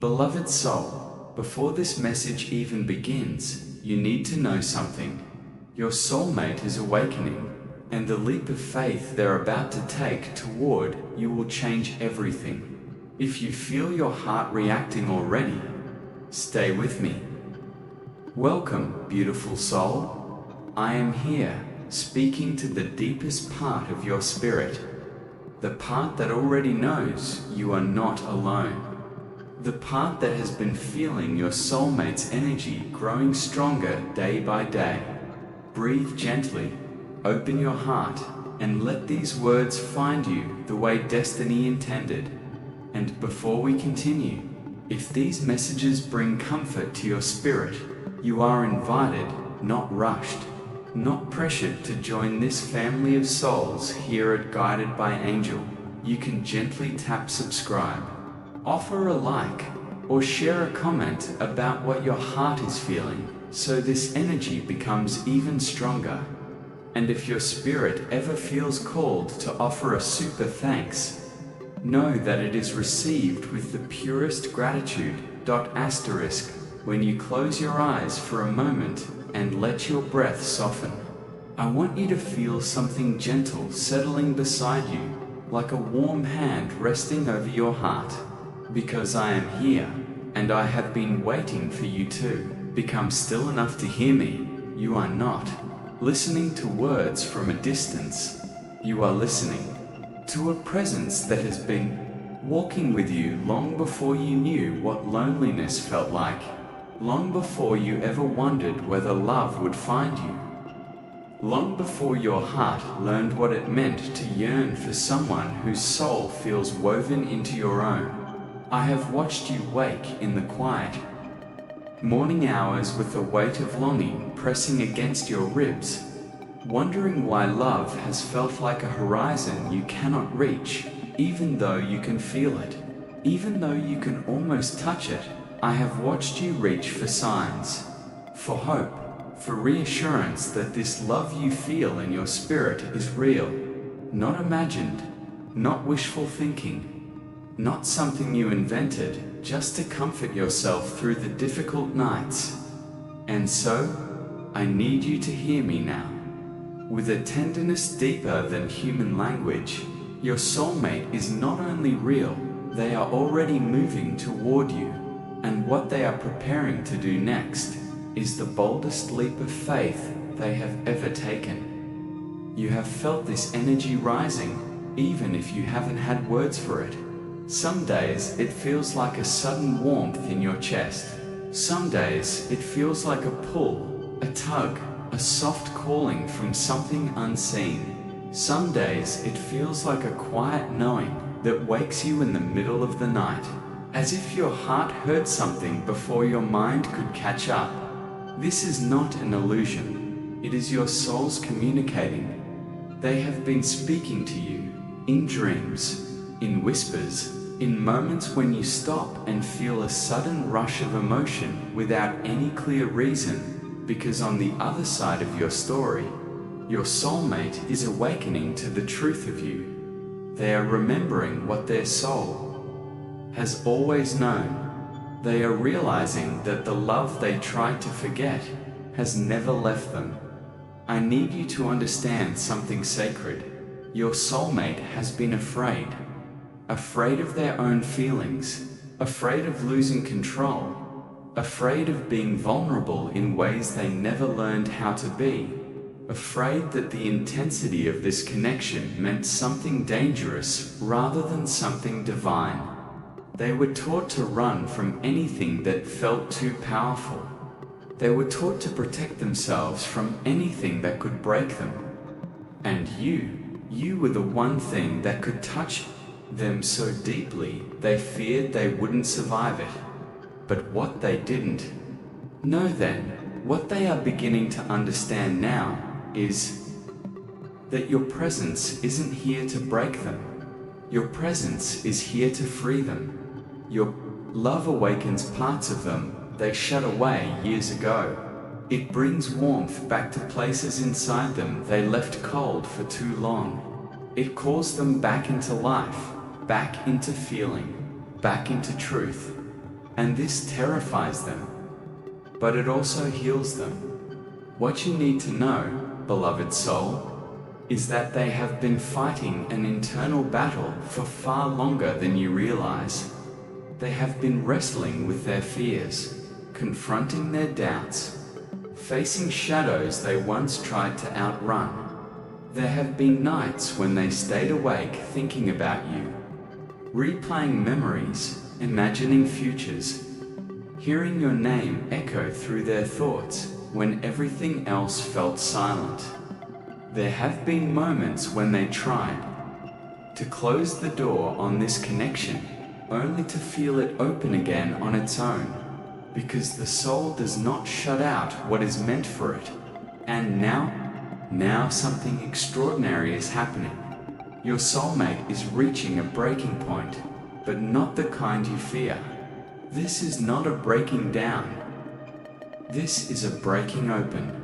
Beloved soul, before this message even begins, you need to know something. Your soulmate is awakening, and the leap of faith they're about to take toward you will change everything. If you feel your heart reacting already, stay with me. Welcome, beautiful soul. I am here, speaking to the deepest part of your spirit. The part that already knows you are not alone. The part that has been feeling your soulmate's energy growing stronger day by day. Breathe gently, open your heart, and let these words find you the way destiny intended. And before we continue, if these messages bring comfort to your spirit, you are invited, not rushed, not pressured to join this family of souls here at Guided by Angel. You can gently tap subscribe, offer a like, or share a comment about what your heart is feeling, so this energy becomes even stronger. And if your spirit ever feels called to offer a super thanks, know that it is received with the purest gratitude. Asterisk, when you close your eyes for a moment and let your breath soften, I want you to feel something gentle settling beside you, like a warm hand resting over your heart. Because I am here, and I have been waiting for you to become still enough to hear me. You are not listening to words from a distance. You are listening to a presence that has been walking with you long before you knew what loneliness felt like, long before you ever wondered whether love would find you, long before your heart learned what it meant to yearn for someone whose soul feels woven into your own. I have watched you wake in the quiet morning hours with the weight of longing pressing against your ribs, wondering why love has felt like a horizon you cannot reach, even though you can feel it, even though you can almost touch it. I have watched you reach for signs, for hope, for reassurance that this love you feel in your spirit is real, not imagined, not wishful thinking, not something you invented just to comfort yourself through the difficult nights. And so, I need you to hear me now. With a tenderness deeper than human language, your soulmate is not only real, they are already moving toward you, and what they are preparing to do next is the boldest leap of faith they have ever taken. You have felt this energy rising, even if you haven't had words for it. Some days it feels like a sudden warmth in your chest. Some days it feels like a pull, a tug, a soft calling from something unseen. Some days it feels like a quiet knowing that wakes you in the middle of the night, as if your heart heard something before your mind could catch up. This is not an illusion. It is your souls communicating. They have been speaking to you, in dreams, in whispers, in moments when you stop and feel a sudden rush of emotion without any clear reason, because on the other side of your story, your soulmate is awakening to the truth of you. They are remembering what their soul has always known. They are realizing that the love they tried to forget has never left them. I need you to understand something sacred. Your soulmate has been afraid of their own feelings, afraid of losing control, afraid of being vulnerable in ways they never learned how to be, afraid that the intensity of this connection meant something dangerous rather than something divine. They were taught to run from anything that felt too powerful. They were taught to protect themselves from anything that could break them. And you were the one thing that could touch them so deeply they feared they wouldn't survive it. But what they didn't know then, what they are beginning to understand now, is that your presence isn't here to break them. Your presence is here to free them. Your love awakens parts of them they shut away years ago. It brings warmth back to places inside them they left cold for too long. It calls them back into life, back into feeling, back into truth. and this terrifies them. But it also heals them. What you need to know, beloved soul, is that they have been fighting an internal battle for far longer than you realize. They have been wrestling with their fears, confronting their doubts, facing shadows they once tried to outrun. There have been nights when they stayed awake thinking about you, replaying memories, imagining futures, hearing your name echo through their thoughts when everything else felt silent. There have been moments when they tried to close the door on this connection, only to feel it open again on its own, because the soul does not shut out what is meant for it. And now something extraordinary is happening. Your soulmate is reaching a breaking point, but not the kind you fear. This is not a breaking down. This is a breaking open.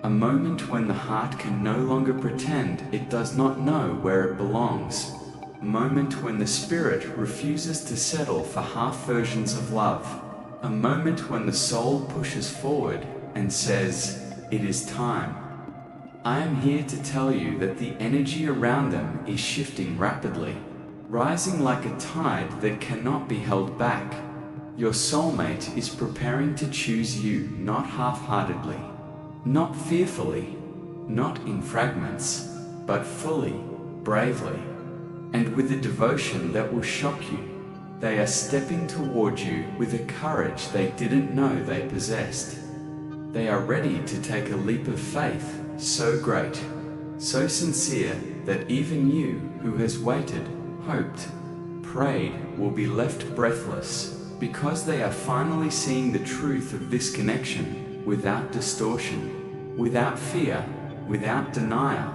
A moment when the heart can no longer pretend it does not know where it belongs. A moment when the spirit refuses to settle for half versions of love. A moment when the soul pushes forward and says, "It is time." I am here to tell you that the energy around them is shifting rapidly, rising like a tide that cannot be held back. Your soulmate is preparing to choose you, not half-heartedly, not fearfully, not in fragments, but fully, bravely, and with a devotion that will shock you. They are stepping toward you with a courage they didn't know they possessed. They are ready to take a leap of faith, so great, so sincere, that even you, who has waited, hoped, prayed, will be left breathless, because they are finally seeing the truth of this connection, without distortion, without fear, without denial.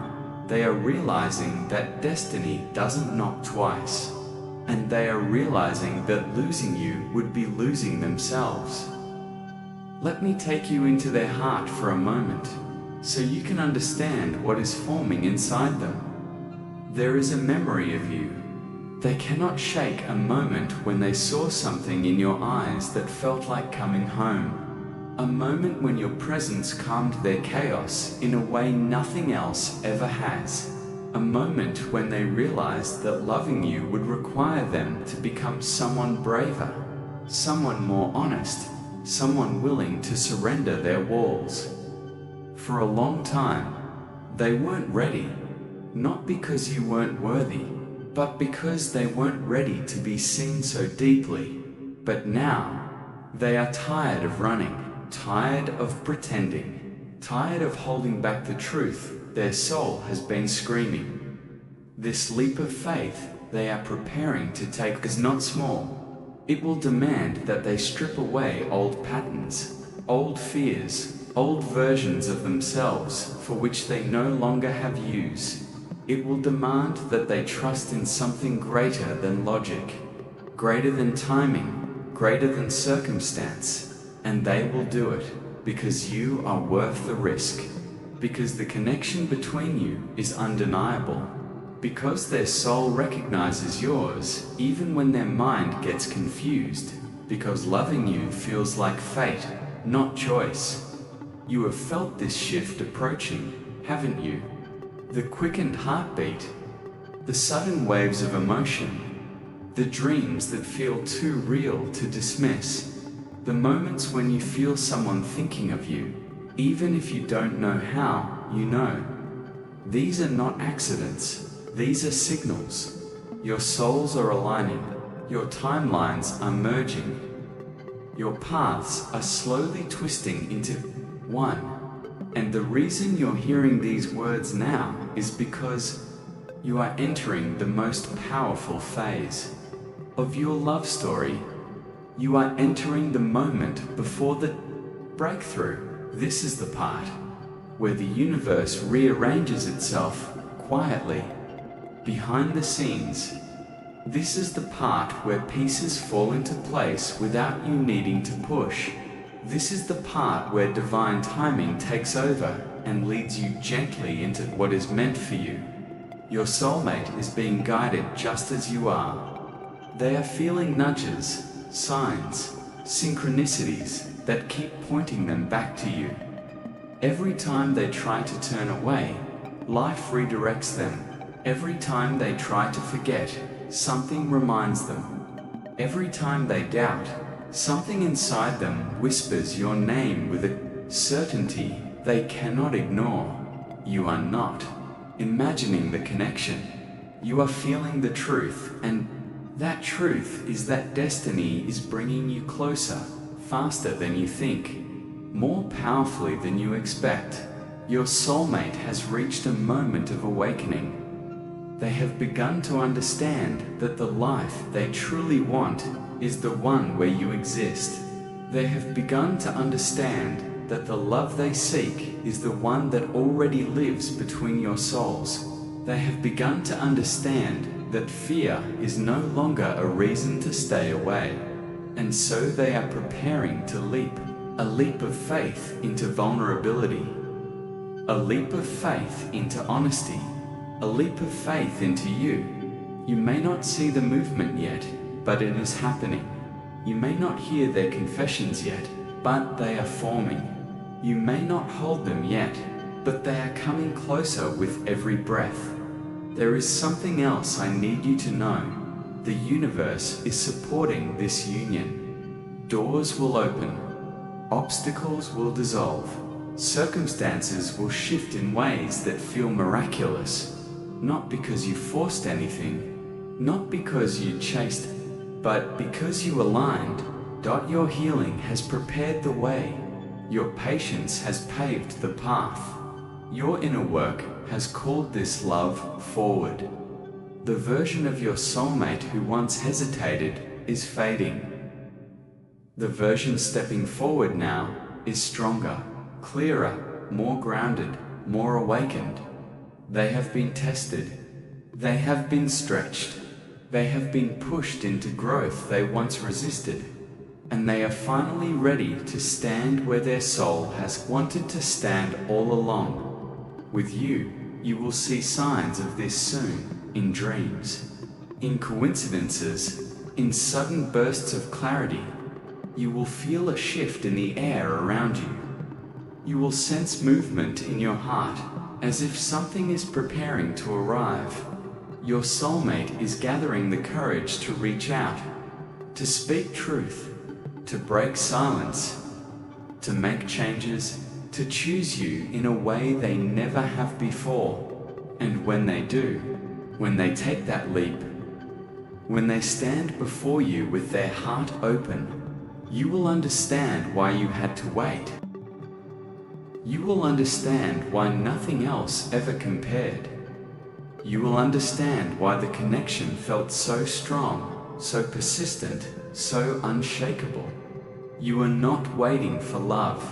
They are realizing that destiny doesn't knock twice, and they are realizing that losing you would be losing themselves. Let me take you into their heart for a moment, so you can understand what is forming inside them. There is a memory of you. They cannot shake a moment when they saw something in your eyes that felt like coming home. A moment when your presence calmed their chaos in a way nothing else ever has. A moment when they realized that loving you would require them to become someone braver, someone more honest, someone willing to surrender their walls. For a long time, they weren't ready, not because you weren't worthy, but because they weren't ready to be seen so deeply. But now, they are tired of running, tired of pretending, tired of holding back the truth their soul has been screaming. This leap of faith they are preparing to take is not small. It will demand that they strip away old patterns, old fears, old versions of themselves for which they no longer have use. It will demand that they trust in something greater than logic, greater than timing, greater than circumstance, and they will do it because you are worth the risk, because the connection between you is undeniable, because their soul recognizes yours even when their mind gets confused, because loving you feels like fate, not choice. You have felt this shift approaching, haven't you? The quickened heartbeat, the sudden waves of emotion, the dreams that feel too real to dismiss, the moments when you feel someone thinking of you, even if you don't know how, you know. These are not accidents, these are signals. Your souls are aligning, your timelines are merging, your paths are slowly twisting into one. And the reason you're hearing these words now is because you are entering the most powerful phase of your love story. You are entering the moment before the breakthrough. This is the part where the universe rearranges itself quietly, behind the scenes. This is the part where pieces fall into place without you needing to push. This is the part where divine timing takes over and leads you gently into what is meant for you. Your soulmate is being guided just as you are. They are feeling nudges, signs, synchronicities that keep pointing them back to you. Every time they try to turn away, life redirects them. Every time they try to forget, something reminds them. Every time they doubt, something inside them whispers your name with a certainty they cannot ignore. You are not imagining the connection. You are feeling the truth, and that truth is that destiny is bringing you closer, faster than you think, more powerfully than you expect. Your soulmate has reached a moment of awakening. They have begun to understand that the life they truly want is the one where you exist. They have begun to understand that the love they seek is the one that already lives between your souls. They have begun to understand that fear is no longer a reason to stay away. And so they are preparing to leap, a leap of faith into vulnerability, a leap of faith into honesty, a leap of faith into you. You may not see the movement yet, but it is happening. You may not hear their confessions yet, but they are forming. You may not hold them yet, but they are coming closer with every breath. There is something else I need you to know. The universe is supporting this union. Doors will open. Obstacles will dissolve. Circumstances will shift in ways that feel miraculous. Not because you forced anything, not because you chased, but because you aligned. Your healing has prepared the way. Your patience has paved the path. Your inner work has called this love forward. The version of your soulmate who once hesitated is fading. The version stepping forward now is stronger, clearer, more grounded, more awakened. They have been tested. They have been stretched. They have been pushed into growth they once resisted. And they are finally ready to stand where their soul has wanted to stand all along. With you, you will see signs of this soon, in dreams, in coincidences, in sudden bursts of clarity. You will feel a shift in the air around you. You will sense movement in your heart, as if something is preparing to arrive. Your soulmate is gathering the courage to reach out, to speak truth, to break silence, to make changes, to choose you in a way they never have before. And when they do, when they take that leap, when they stand before you with their heart open, you will understand why you had to wait. You will understand why nothing else ever compared. You will understand why the connection felt so strong, so persistent, so unshakable. You are not waiting for love.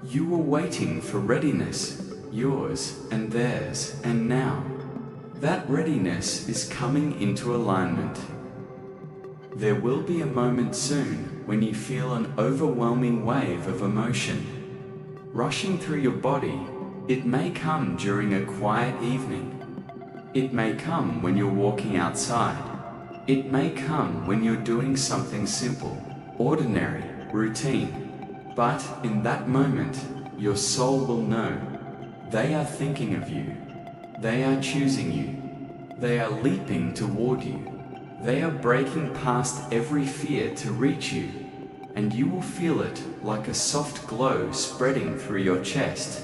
You were waiting for readiness, yours and theirs, and now that readiness is coming into alignment. There will be a moment soon when you feel an overwhelming wave of emotion rushing through your body. It may come during a quiet evening. It may come when you're walking outside. It may come when you're doing something simple, ordinary, routine. But in that moment, your soul will know. They are thinking of you. They are choosing you. They are leaping toward you. They are breaking past every fear to reach you. And you will feel it like a soft glow spreading through your chest.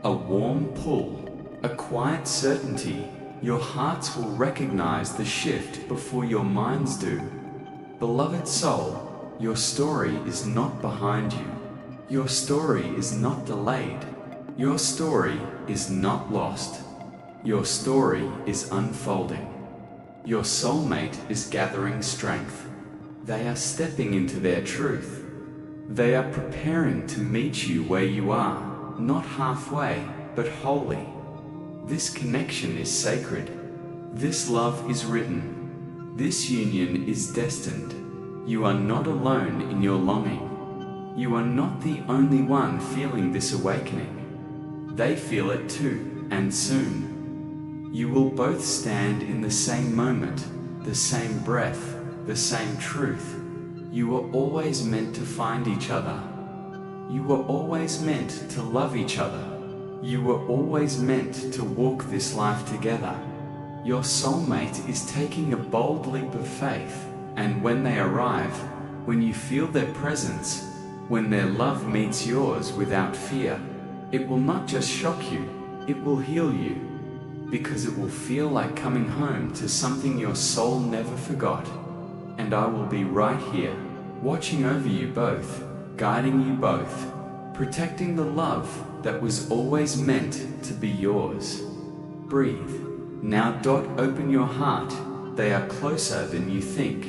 A warm pull, a quiet certainty. Your hearts will recognize the shift before your minds do. Beloved soul, your story is not behind you. Your story is not delayed. Your story is not lost. Your story is unfolding. Your soulmate is gathering strength. They are stepping into their truth. They are preparing to meet you where you are, not halfway, but wholly. This connection is sacred. This love is written. This union is destined. You are not alone in your longing. You are not the only one feeling this awakening. They feel it too, and soon. You will both stand in the same moment, the same breath, the same truth. You were always meant to find each other. You were always meant to love each other. You were always meant to walk this life together. Your soulmate is taking a bold leap of faith, and when they arrive, when you feel their presence, when their love meets yours without fear, it will not just shock you, it will heal you, because it will feel like coming home to something your soul never forgot. And I will be right here, watching over you both, guiding you both, protecting the love that was always meant to be yours. Breathe. Now. Open your heart. They are closer than you think.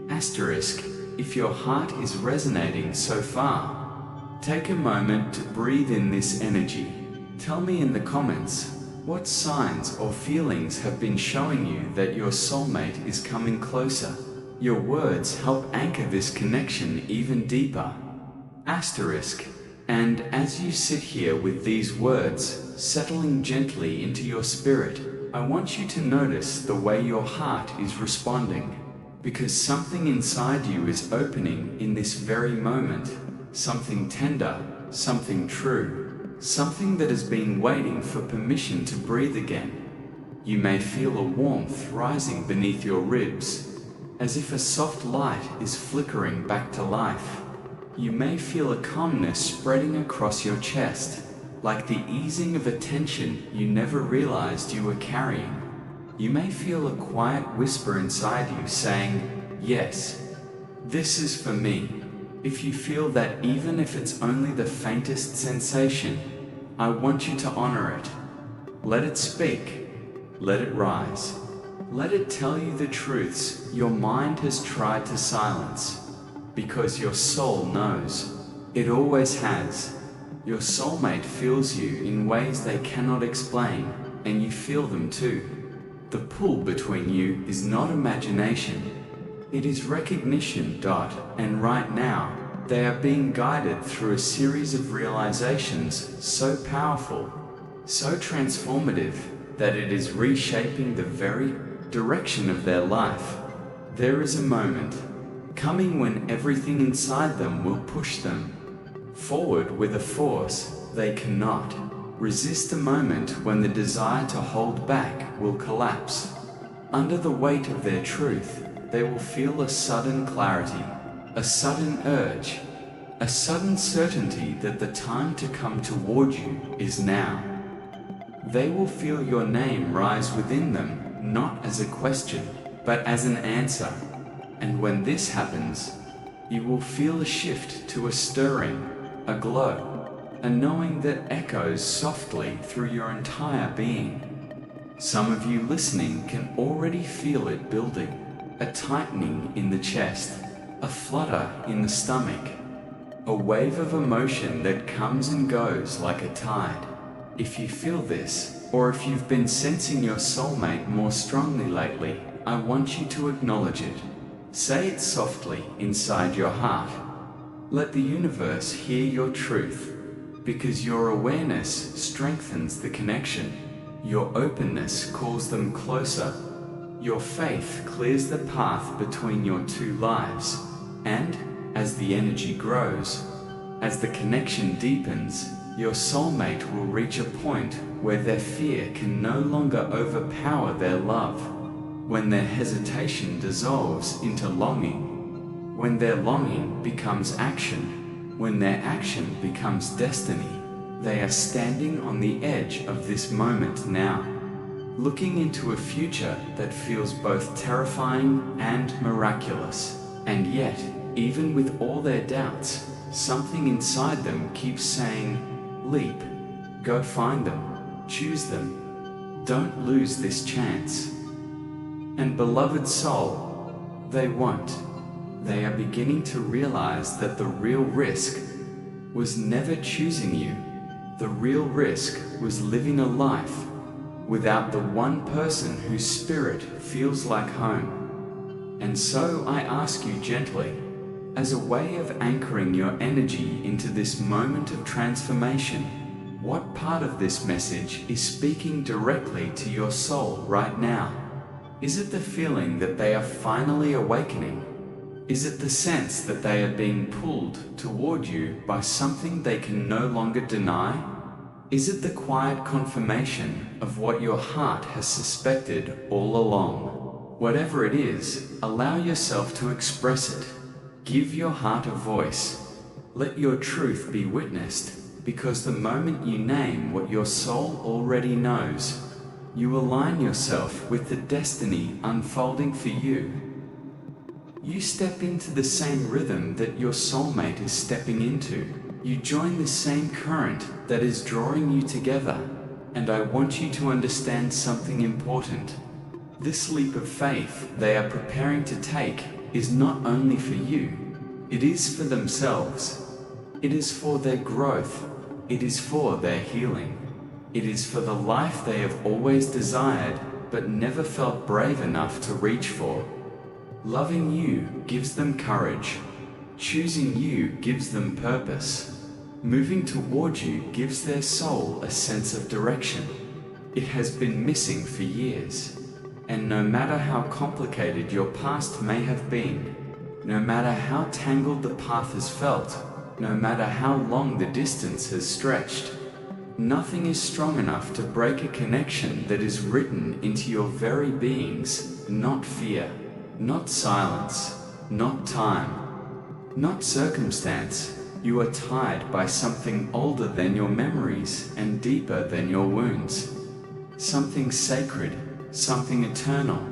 Asterisk, if your heart is resonating so far, take a moment to breathe in this energy. Tell me in the comments what signs or feelings have been showing you that your soulmate is coming closer. Your words help anchor this connection even deeper. Asterisk, and as you sit here with these words settling gently into your spirit, I want you to notice the way your heart is responding, because something inside you is opening in this very moment, something tender, something true, something that has been waiting for permission to breathe again. You may feel a warmth rising beneath your ribs, as if a soft light is flickering back to life. You may feel a calmness spreading across your chest, like the easing of a tension you never realized you were carrying. You may feel a quiet whisper inside you saying, "Yes, this is for me." If you feel that, even if it's only the faintest sensation, I want you to honor it. Let it speak. Let it rise. Let it tell you the truths your mind has tried to silence, because your soul knows. It always has. Your soulmate feels you in ways they cannot explain, and you feel them too. The pull between you is not imagination. It is recognition. And right now, they are being guided through a series of realizations so powerful, so transformative, that it is reshaping the very direction of their life. There is a moment coming when everything inside them will push them forward with a force they cannot resist, a moment when the desire to hold back will collapse. Under the weight of their truth, they will feel a sudden clarity, a sudden urge, a sudden certainty that the time to come toward you is now. They will feel your name rise within them, not as a question, but as an answer. And when this happens, you will feel a shift to a stirring, a glow, a knowing that echoes softly through your entire being. Some of you listening can already feel it building, a tightening in the chest, a flutter in the stomach, a wave of emotion that comes and goes like a tide. If you feel this, or if you've been sensing your soulmate more strongly lately, I want you to acknowledge it. Say it softly inside your heart. Let the universe hear your truth, because your awareness strengthens the connection. Your openness calls them closer. Your faith clears the path between your two lives. And as the energy grows, as the connection deepens, your soulmate will reach a point where their fear can no longer overpower their love, when their hesitation dissolves into longing, when their longing becomes action, when their action becomes destiny. They are standing on the edge of this moment now, looking into a future that feels both terrifying and miraculous. And yet, even with all their doubts, something inside them keeps saying, leap, go find them, choose them, don't lose this chance. And beloved soul, they won't. They are beginning to realize that the real risk was never choosing you. The real risk was living a life without the one person whose spirit feels like home. And so I ask you gently, as a way of anchoring your energy into this moment of transformation, what part of this message is speaking directly to your soul right now? Is it the feeling that they are finally awakening? Is it the sense that they are being pulled toward you by something they can no longer deny? Is it the quiet confirmation of what your heart has suspected all along? Whatever it is, allow yourself to express it. Give your heart a voice. Let your truth be witnessed, because the moment you name what your soul already knows, you align yourself with the destiny unfolding for you. You step into the same rhythm that your soulmate is stepping into. You join the same current that is drawing you together. And I want you to understand something important. This leap of faith they are preparing to take is not only for you, it is for themselves. It is for their growth. It is for their healing. It is for the life they have always desired, but never felt brave enough to reach for. Loving you gives them courage. Choosing you gives them purpose. Moving toward you gives their soul a sense of direction. It has been missing for years. And no matter how complicated your past may have been, no matter how tangled the path has felt, no matter how long the distance has stretched, nothing is strong enough to break a connection that is written into your very beings. Not fear, not silence, not time, not circumstance. You are tied by something older than your memories and deeper than your wounds. Something sacred, something eternal,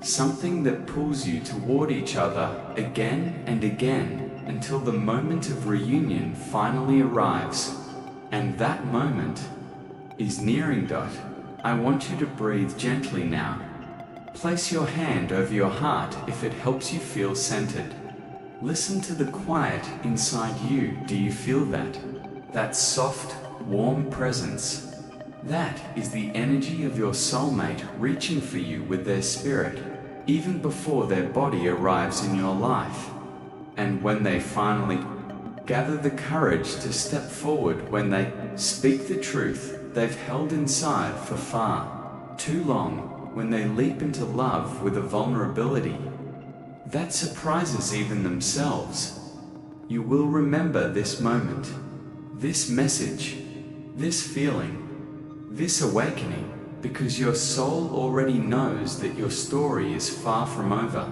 something that pulls you toward each other again and again until the moment of reunion finally arrives. And that moment is nearing. I want you to breathe gently now. Place your hand over your heart if it helps you feel centered. Listen to the quiet inside you. Do you feel that? That soft, warm presence. That is the energy of your soulmate reaching for you with their spirit, even before their body arrives in your life. And when they finally gather the courage to step forward, when they speak the truth they've held inside for far too long, when they leap into love with a vulnerability that surprises even themselves, you will remember this moment, this message, this feeling, this awakening, because your soul already knows that your story is far from over.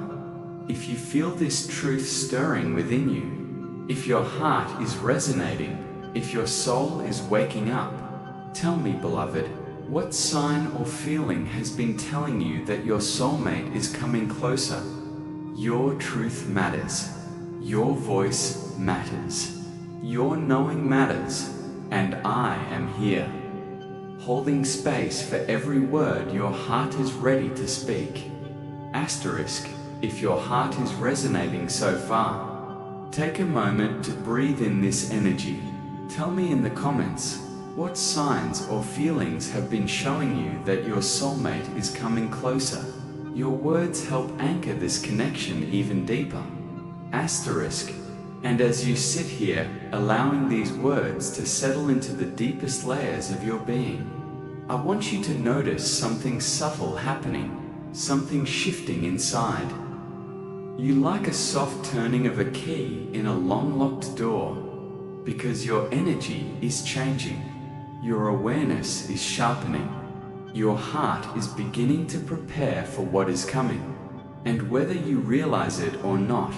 If you feel this truth stirring within you, if your heart is resonating, if your soul is waking up, tell me, beloved, what sign or feeling has been telling you that your soulmate is coming closer? Your truth matters. Your voice matters. Your knowing matters. And I am here, holding space for every word your heart is ready to speak. Asterisk, if your heart is resonating so far, take a moment to breathe in this energy. Tell me in the comments what signs or feelings have been showing you that your soulmate is coming closer. Your words help anchor this connection even deeper. Asterisk. And as you sit here, allowing these words to settle into the deepest layers of your being, I want you to notice something subtle happening, something shifting inside. You like a soft turning of a key in a long-locked door, because your energy is changing, your awareness is sharpening. Your heart is beginning to prepare for what is coming. And whether you realize it or not,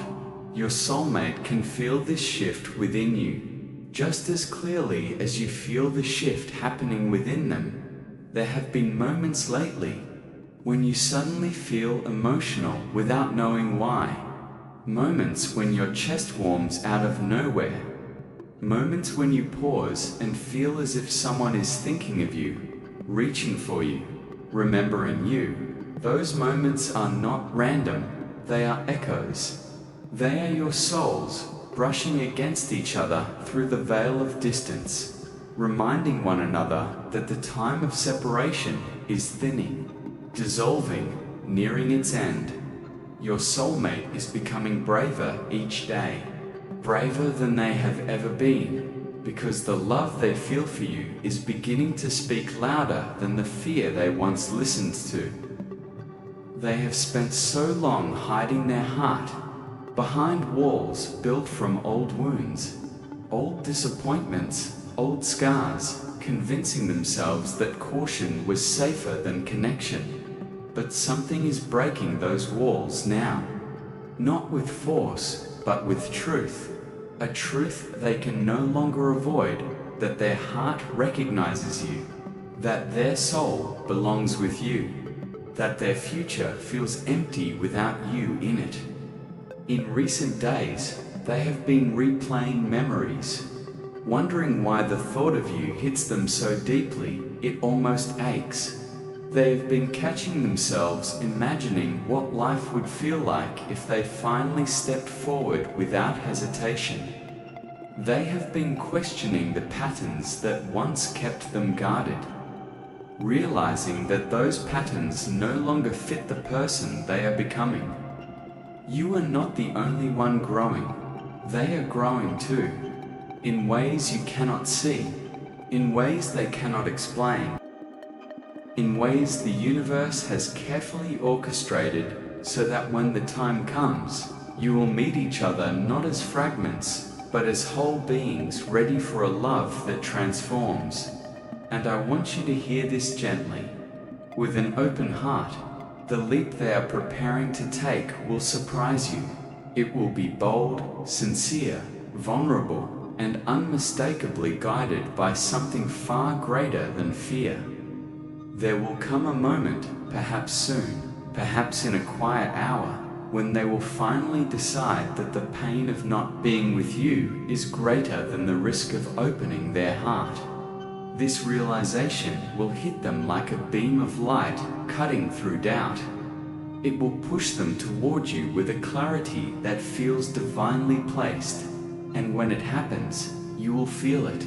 your soulmate can feel this shift within you, just as clearly as you feel the shift happening within them. There have been moments lately when you suddenly feel emotional without knowing why. Moments when your chest warms out of nowhere. Moments when you pause and feel as if someone is thinking of you, reaching for you, remembering you. Those moments are not random, they are echoes. They are your souls brushing against each other through the veil of distance, reminding one another that the time of separation is thinning, dissolving, nearing its end. Your soulmate is becoming braver each day, braver than they have ever been, because the love they feel for you is beginning to speak louder than the fear they once listened to. They have spent so long hiding their heart, behind walls built from old wounds, old disappointments, old scars, convincing themselves that caution was safer than connection. But something is breaking those walls now. Not with force, but with truth. A truth they can no longer avoid, that their heart recognizes you, that their soul belongs with you, that their future feels empty without you in it. In recent days, they have been replaying memories, wondering why the thought of you hits them so deeply, it almost aches. They have been catching themselves imagining what life would feel like if they finally stepped forward without hesitation. They have been questioning the patterns that once kept them guarded, realizing that those patterns no longer fit the person they are becoming. You are not the only one growing. They are growing too, in ways you cannot see, in ways they cannot explain, in ways the universe has carefully orchestrated so that when the time comes, you will meet each other not as fragments, but as whole beings ready for a love that transforms. And I want you to hear this gently. With an open heart, the leap they are preparing to take will surprise you. It will be bold, sincere, vulnerable, and unmistakably guided by something far greater than fear. There will come a moment, perhaps soon, perhaps in a quiet hour, when they will finally decide that the pain of not being with you is greater than the risk of opening their heart. This realization will hit them like a beam of light cutting through doubt. It will push them toward you with a clarity that feels divinely placed, and when it happens, you will feel it.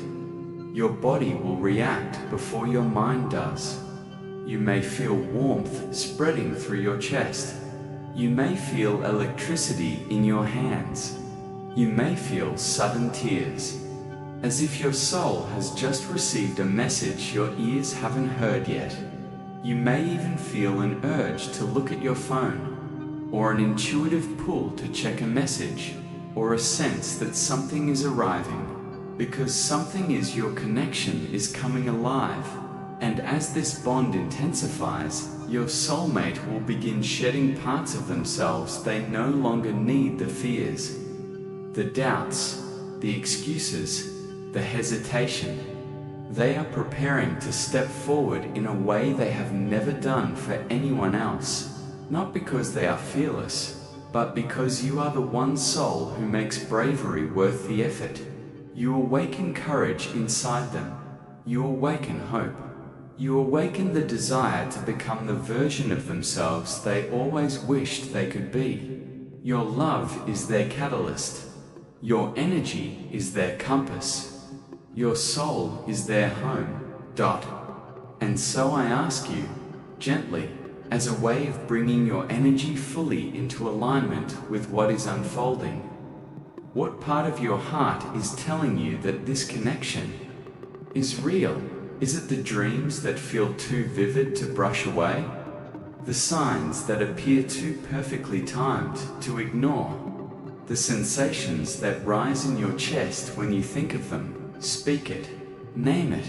Your body will react before your mind does. You may feel warmth spreading through your chest. You may feel electricity in your hands. You may feel sudden tears, as if your soul has just received a message your ears haven't heard yet. You may even feel an urge to look at your phone, or an intuitive pull to check a message, or a sense that something is arriving, because something is your connection is coming alive. And as this bond intensifies, your soulmate will begin shedding parts of themselves they no longer need, the fears, the doubts, the excuses, the hesitation. They are preparing to step forward in a way they have never done for anyone else, not because they are fearless, but because you are the one soul who makes bravery worth the effort. You awaken courage inside them. You awaken hope. You awaken the desire to become the version of themselves they always wished they could be. Your love is their catalyst. Your energy is their compass. Your soul is their home. And so I ask you, gently, as a way of bringing your energy fully into alignment with what is unfolding, what part of your heart is telling you that this connection is real? Is it the dreams that feel too vivid to brush away? The signs that appear too perfectly timed to ignore? The sensations that rise in your chest when you think of them? Speak it. Name it.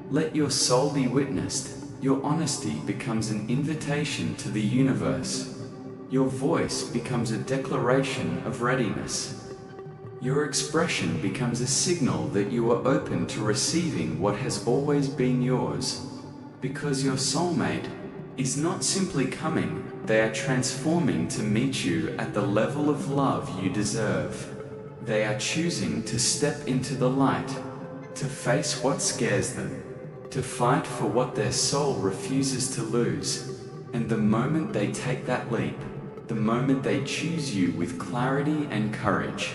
Let your soul be witnessed. Your honesty becomes an invitation to the universe. Your voice becomes a declaration of readiness. Your expression becomes a signal that you are open to receiving what has always been yours. Because your soulmate is not simply coming, they are transforming to meet you at the level of love you deserve. They are choosing to step into the light, to face what scares them, to fight for what their soul refuses to lose. And the moment they take that leap, the moment they choose you with clarity and courage,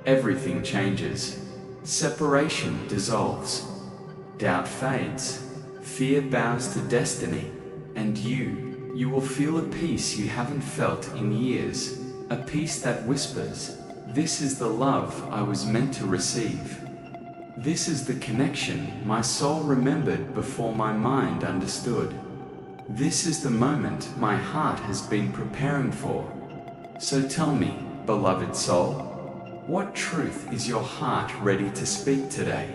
everything changes. Separation dissolves. Doubt fades. Fear bows to destiny. And you will feel a peace you haven't felt in years. A peace that whispers, "This is the love I was meant to receive. This is the connection my soul remembered before my mind understood. This is the moment my heart has been preparing for." So tell me, beloved soul? What truth is your heart ready to speak today?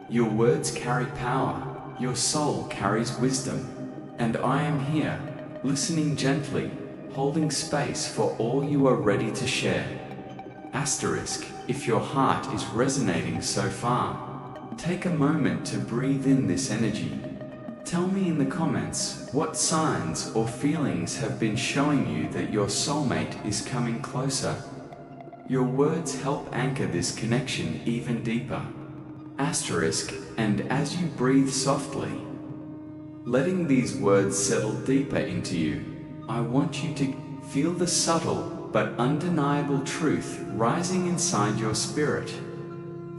Your words carry power, your soul carries wisdom, and I am here, listening gently, holding space for all you are ready to share. Asterisk, if your heart is resonating so far, take a moment to breathe in this energy. Tell me in the comments what signs or feelings have been showing you that your soulmate is coming closer. Your words help anchor this connection even deeper. Asterisk, and as you breathe softly, letting these words settle deeper into you, I want you to feel the subtle but undeniable truth rising inside your spirit.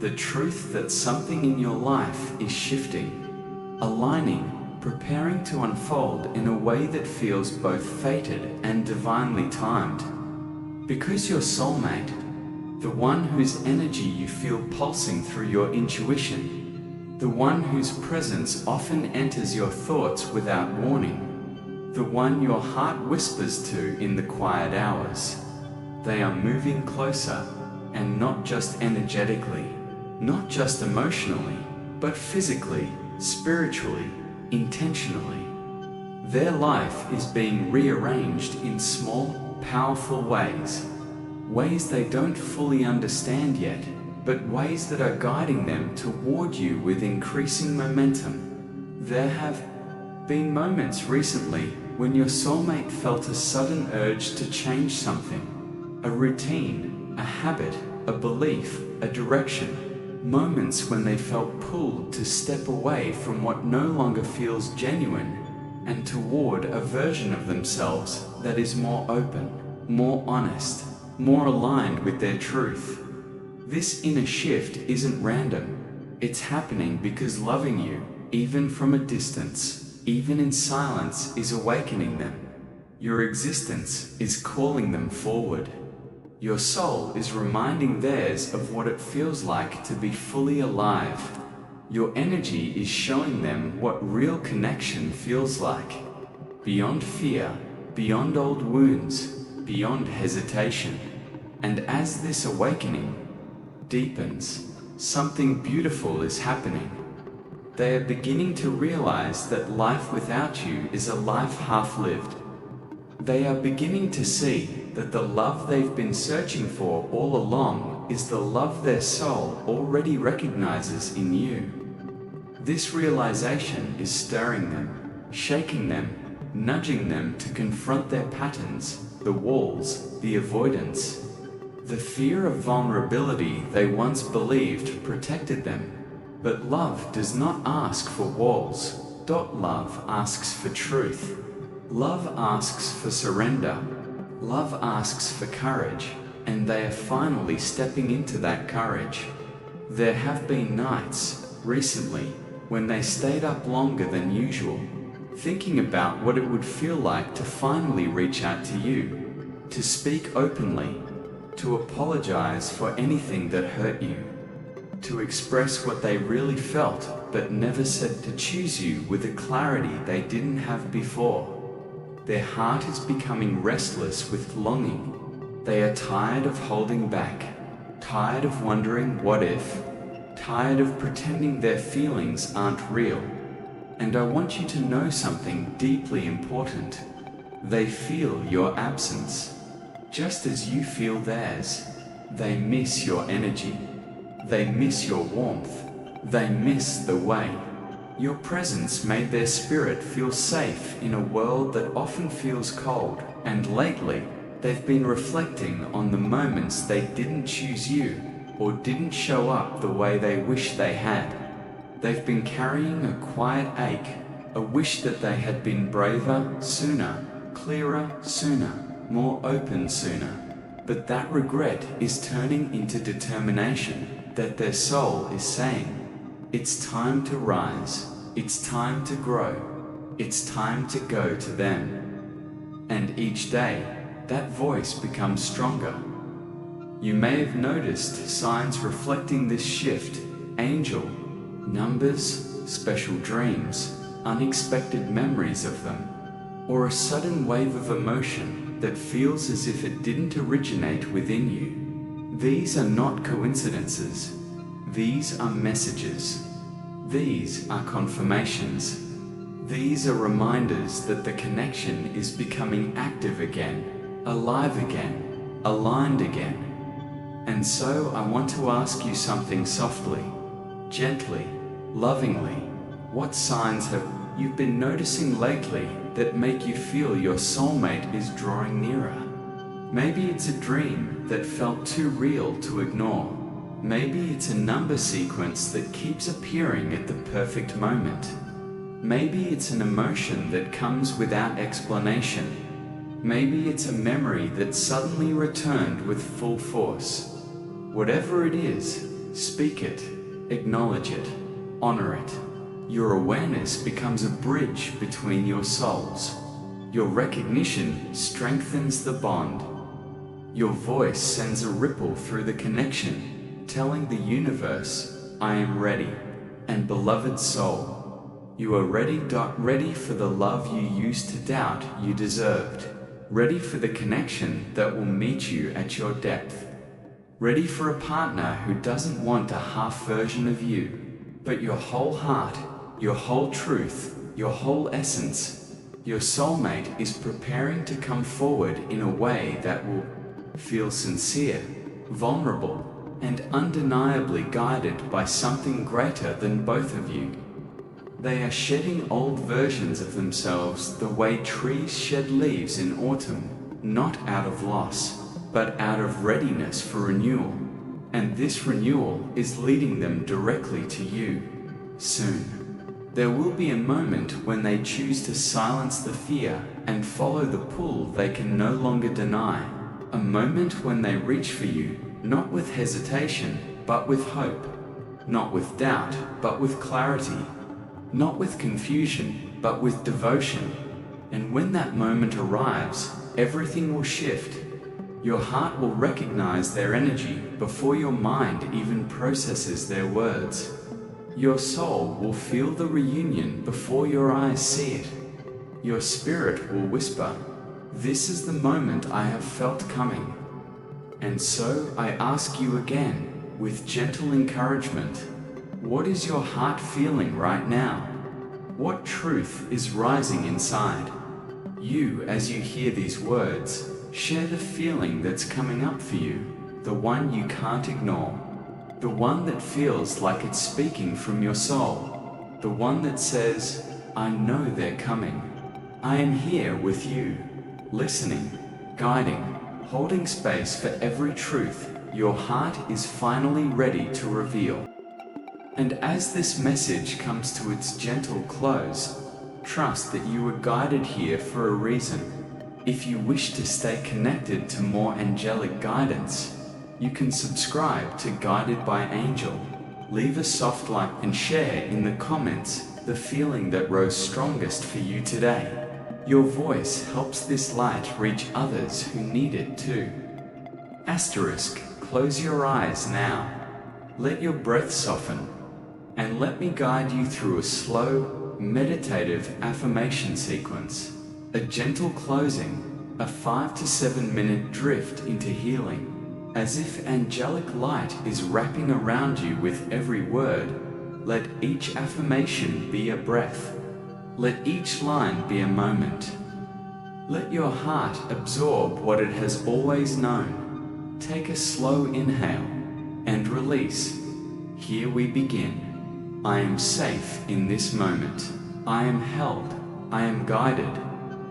The truth that something in your life is shifting, aligning, preparing to unfold in a way that feels both fated and divinely timed. Because your soulmate, the one whose energy you feel pulsing through your intuition, the one whose presence often enters your thoughts without warning, the one your heart whispers to in the quiet hours, they are moving closer, and not just energetically, not just emotionally, but physically, spiritually, intentionally. Their life is being rearranged in small, powerful ways they don't fully understand yet, but ways that are guiding them toward you with increasing momentum. There have been moments recently when your soulmate felt a sudden urge to change something, a routine, a habit, a belief, a direction. Moments when they felt pulled to step away from what no longer feels genuine and toward a version of themselves that is more open, more honest, more aligned with their truth. This inner shift isn't random. It's happening because loving you, even from a distance, even in silence, is awakening them. Your existence is calling them forward. Your soul is reminding theirs of what it feels like to be fully alive. Your energy is showing them what real connection feels like. Beyond fear, beyond old wounds, beyond hesitation. And as this awakening deepens, something beautiful is happening. They are beginning to realize that life without you is a life half-lived. They are beginning to see that the love they've been searching for all along is the love their soul already recognizes in you. This realization is stirring them, shaking them, nudging them to confront their patterns, the walls, the avoidance, the fear of vulnerability they once believed protected them. But love does not ask for walls. Love asks for truth. Love asks for surrender. Love asks for courage, and they are finally stepping into that courage. There have been nights, recently, when they stayed up longer than usual, thinking about what it would feel like to finally reach out to you, to speak openly, to apologize for anything that hurt you, to express what they really felt but never said, to choose you with a clarity they didn't have before. Their heart is becoming restless with longing. They are tired of holding back, tired of wondering what if, tired of pretending their feelings aren't real. And I want you to know something deeply important. They feel your absence, just as you feel theirs. They miss your energy. They miss your warmth. They miss the way your presence made their spirit feel safe in a world that often feels cold. And lately, they've been reflecting on the moments they didn't choose you or didn't show up the way they wish they had. They've been carrying a quiet ache, a wish that they had been braver sooner, clearer sooner, more open sooner. But that regret is turning into determination, that their soul is saying, it's time to rise, it's time to grow, it's time to go to them. And each day, that voice becomes stronger. You may have noticed signs reflecting this shift: angel, numbers, special dreams, unexpected memories of them, or a sudden wave of emotion that feels as if it didn't originate within you. These are not coincidences. These are messages. These are confirmations. These are reminders that the connection is becoming active again, alive again, aligned again. And so I want to ask you something softly, gently, lovingly. What signs have you been noticing lately that make you feel your soulmate is drawing nearer? Maybe it's a dream that felt too real to ignore. Maybe it's a number sequence that keeps appearing at the perfect moment. Maybe it's an emotion that comes without explanation. Maybe it's a memory that suddenly returned with full force. Whatever it is, speak it, acknowledge it, honor it. Your awareness becomes a bridge between your souls. Your recognition strengthens the bond. Your voice sends a ripple through the connection, telling the universe, I am ready. And beloved soul, you are ready. Ready for the love you used to doubt you deserved. Ready for the connection that will meet you at your depth. Ready for a partner who doesn't want a half version of you, but your whole heart, your whole truth, your whole essence. Your soulmate is preparing to come forward in a way that will feel sincere, vulnerable, and undeniably guided by something greater than both of you. They are shedding old versions of themselves the way trees shed leaves in autumn, not out of loss, but out of readiness for renewal. And this renewal is leading them directly to you. Soon, there will be a moment when they choose to silence the fear and follow the pull they can no longer deny. A moment when they reach for you, not with hesitation, but with hope. Not with doubt, but with clarity. Not with confusion, but with devotion. And when that moment arrives, everything will shift. Your heart will recognize their energy before your mind even processes their words. Your soul will feel the reunion before your eyes see it. Your spirit will whisper, this is the moment I have felt coming. And so I ask you again, with gentle encouragement, what is your heart feeling right now? What truth is rising inside? You, as you hear these words, share the feeling that's coming up for you, the one you can't ignore, the one that feels like it's speaking from your soul, the one that says, I know they're coming. I am here with you, listening, guiding, holding space for every truth your heart is finally ready to reveal. And as this message comes to its gentle close, trust that you were guided here for a reason. If you wish to stay connected to more angelic guidance, you can subscribe to Guided by Angel. Leave a soft like and share in the comments the feeling that rose strongest for you today. Your voice helps this light reach others who need it too. Asterisk, close your eyes now. Let your breath soften, and let me guide you through a slow, meditative affirmation sequence. A gentle closing, a 5 to 7 minute drift into healing. As if angelic light is wrapping around you with every word, let each affirmation be a breath. Let each line be a moment. Let your heart absorb what it has always known. Take a slow inhale and release. Here we begin. I am safe in this moment. I am held. I am guided.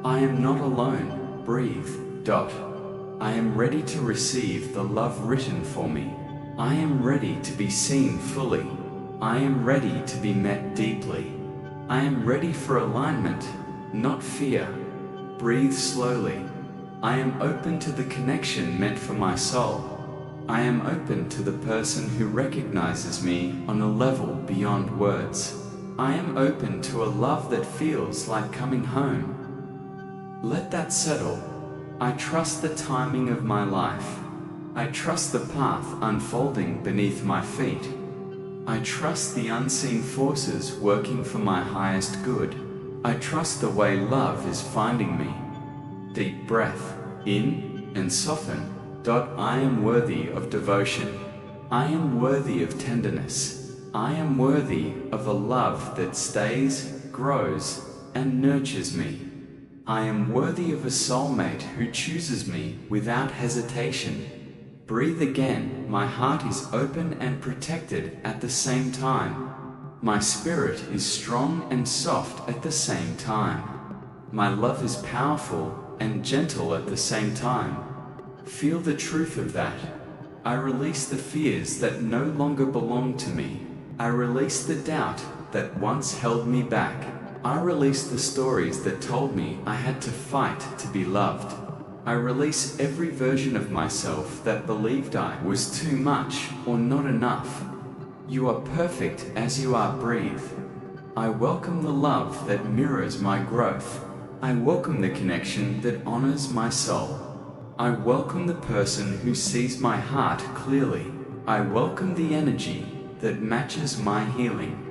I am not alone. Breathe. I am ready to receive the love written for me. I am ready to be seen fully. I am ready to be met deeply. I am ready for alignment, not fear. Breathe slowly. I am open to the connection meant for my soul. I am open to the person who recognizes me on a level beyond words. I am open to a love that feels like coming home. Let that settle. I trust the timing of my life. I trust the path unfolding beneath my feet. I trust the unseen forces working for my highest good. I trust the way love is finding me. Deep breath. in, and soften. I am worthy of devotion. I am worthy of tenderness. I am worthy of a love that stays, grows, and nurtures me. I am worthy of a soulmate who chooses me without hesitation. Breathe again. My heart is open and protected at the same time. My spirit is strong and soft at the same time. My love is powerful and gentle at the same time. Feel the truth of that. I release the fears that no longer belong to me. I release the doubt that once held me back. I release the stories that told me I had to fight to be loved. I release every version of myself that believed I was too much or not enough. You are perfect as you are. Breathe. I welcome the love that mirrors my growth. I welcome the connection that honors my soul. I welcome the person who sees my heart clearly. I welcome the energy that matches my healing.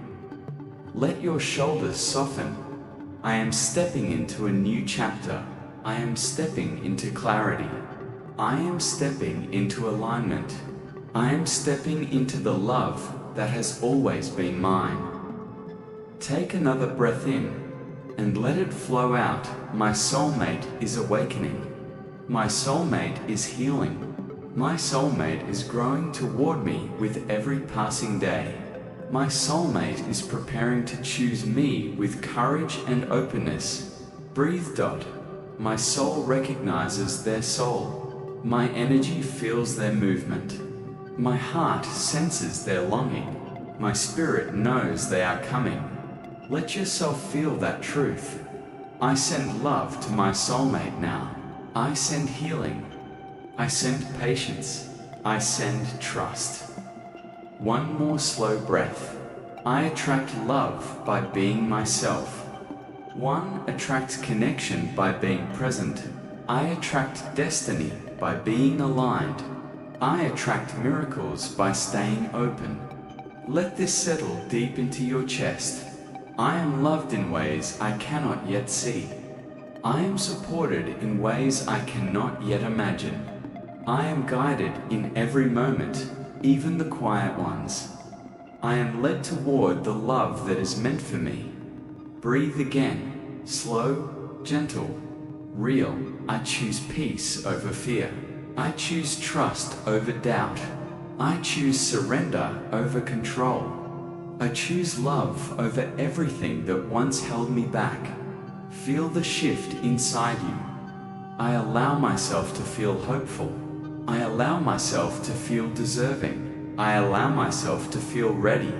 Let your shoulders soften. I am stepping into a new chapter. I am stepping into clarity. I am stepping into alignment. I am stepping into the love that has always been mine. Take another breath in and let it flow out. My soulmate is awakening. My soulmate is healing. My soulmate is growing toward me with every passing day. My soulmate is preparing to choose me with courage and openness. Breathe. My soul recognizes their soul. My energy feels their movement. My heart senses their longing. My spirit knows they are coming. Let yourself feel that truth. I send love to my soulmate now. I send healing. I send patience. I send trust. One more slow breath. I attract love by being myself. One attracts connection by being present. I attract destiny by being aligned. I attract miracles by staying open. Let this settle deep into your chest. I am loved in ways I cannot yet see. I am supported in ways I cannot yet imagine. I am guided in every moment, even the quiet ones. I am led toward the love that is meant for me. Breathe again, slow, gentle, real. I choose peace over fear. I choose trust over doubt. I choose surrender over control. I choose love over everything that once held me back. Feel the shift inside you. I allow myself to feel hopeful. I allow myself to feel deserving. I allow myself to feel ready.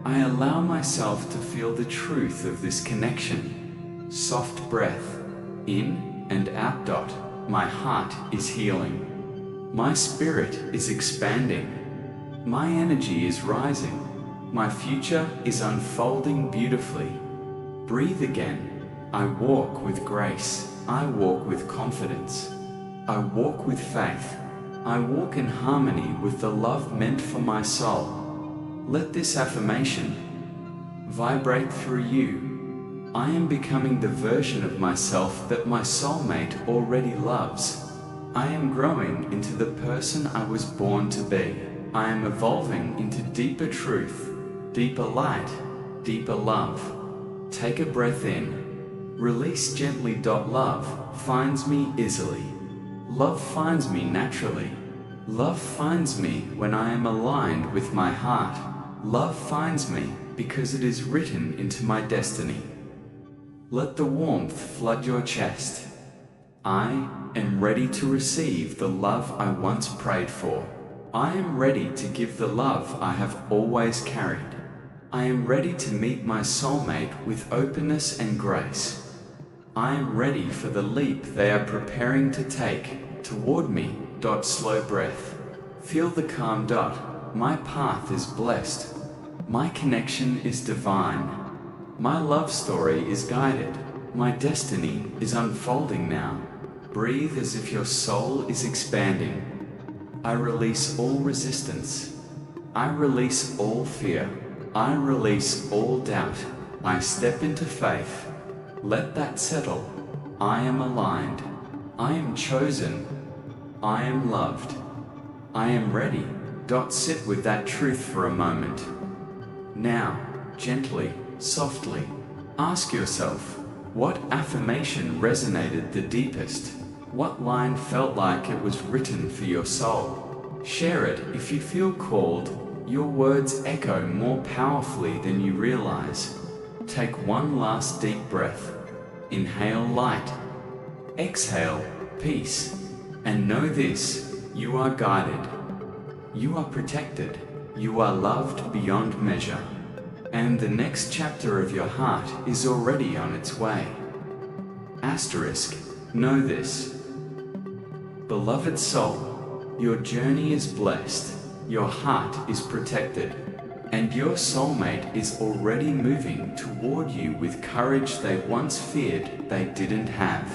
I allow myself to feel the truth of this connection. Soft breath, in and out. My heart is healing. My spirit is expanding. My energy is rising. My future is unfolding beautifully. Breathe again. I walk with grace. I walk with confidence. I walk with faith. I walk in harmony with the love meant for my soul. Let this affirmation vibrate through you. I am becoming the version of myself that my soulmate already loves. I am growing into the person I was born to be. I am evolving into deeper truth, deeper light, deeper love. Take a breath in. Release gently. Love finds me easily. Love finds me naturally. Love finds me when I am aligned with my heart. Love finds me because it is written into my destiny. Let the warmth flood your chest. I am ready to receive the love I once prayed for. I am ready to give the love I have always carried. I am ready to meet my soulmate with openness and grace. I am ready for the leap they are preparing to take toward me. Slow breath. Feel the calm. My path is blessed. My connection is divine. My love story is guided. My destiny is unfolding now. Breathe as if your soul is expanding. I release all resistance. I release all fear. I release all doubt. I step into faith. Let that settle. I am aligned. I am chosen. I am loved. I am ready. Sit with that truth for a moment. Now, gently, softly, ask yourself, what affirmation resonated the deepest? What line felt like it was written for your soul? Share it if you feel called. Your words echo more powerfully than you realize. Take one last deep breath. Inhale light. Exhale peace. And know this, you are guided. You are protected. You are loved beyond measure. And the next chapter of your heart is already on its way. Asterisk, know this. Beloved soul, your journey is blessed, your heart is protected, and your soulmate is already moving toward you with courage they once feared they didn't have.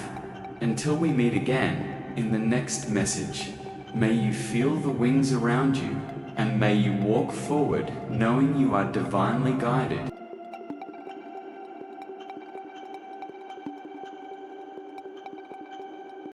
Until we meet again in the next message, may you feel the wings around you, and may you walk forward knowing you are divinely guided.